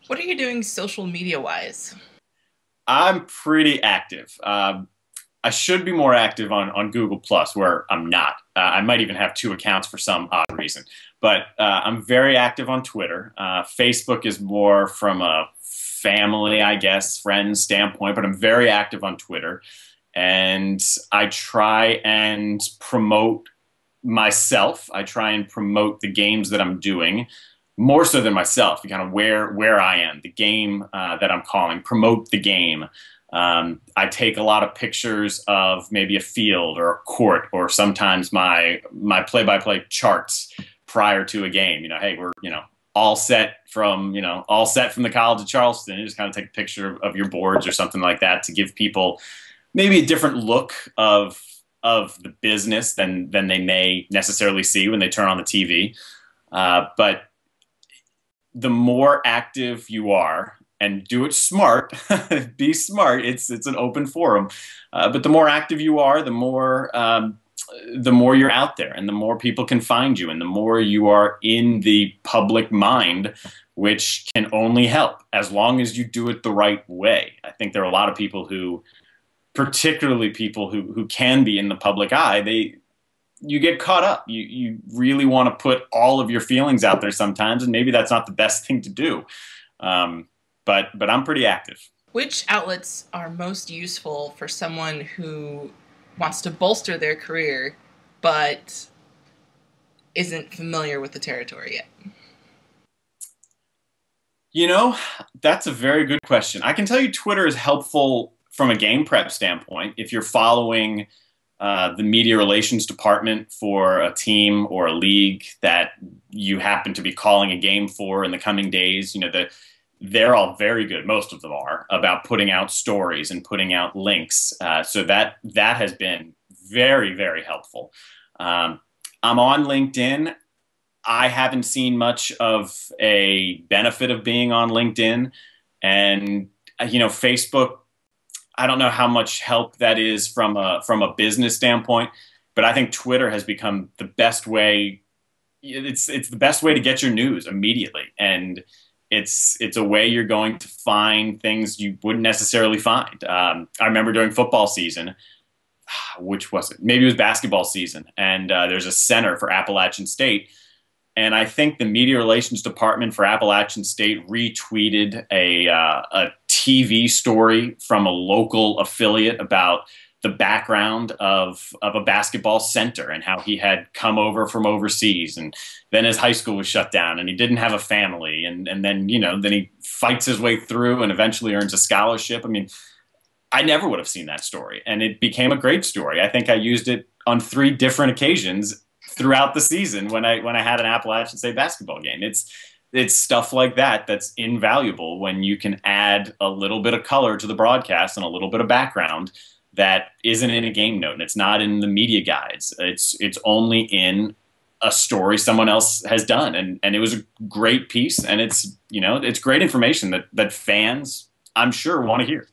What are you doing social media wise? I'm pretty active. I should be more active on Google Plus, where I'm not. I might even have two accounts for some odd reason. But I'm very active on Twitter. Facebook is more from a family, I guess, friends standpoint, but I'm very active on Twitter. And I try and promote myself. I try and promote the games that I'm doing more so than myself, kind of where I am, the game that I'm calling, promote the game. I take a lot of pictures of maybe a field or a court, or sometimes my play-by-play charts prior to a game. Hey, we're all set from the College of Charleston. You just kind of take a picture of your boards or something like that to give people maybe a different look of the business than they may necessarily see when they turn on the TV. But the more active you are, and do it smart, be smart. It's an open forum, but the more active you are, the more you're out there, and the more people can find you, and the more you are in the public mind, which can only help as long as you do it the right way. I think there are a lot of people who, particularly people who can be in the public eye, you get caught up. You really want to put all of your feelings out there sometimes, and maybe that's not the best thing to do. But I'm pretty active. Which outlets are most useful for someone who wants to bolster their career but isn't familiar with the territory yet? That's a very good question. I can tell you Twitter is helpful from a game prep standpoint. If you're following the media relations department for a team or a league that you happen to be calling a game for in the coming days, they're all very good. Most of them are about putting out stories and putting out links. So that has been very, very helpful. I'm on LinkedIn. I haven't seen much of a benefit of being on LinkedIn, and Facebook, I don't know how much help that is from a business standpoint, but I think Twitter has become the best way. It's the best way to get your news immediately, and it's a way you're going to find things you wouldn't necessarily find. I remember during football season, which was it? Maybe it was basketball season, and there's a center for Appalachian State. And I think the media relations department for Appalachian State retweeted a TV story from a local affiliate about the background of a basketball center and how he had come over from overseas, and then his high school was shut down and he didn't have a family, and then then he fights his way through and eventually earns a scholarship. I mean, I never would have seen that story, and it became a great story. I think I used it on 3 different occasions throughout the season when I had an Appalachian State basketball game. It's stuff like that that's invaluable when you can add a little bit of color to the broadcast and a little bit of background that isn't in a game note, and it's not in the media guides. It's only in a story someone else has done, and it was a great piece, and it's great information that fans, I'm sure, want to hear.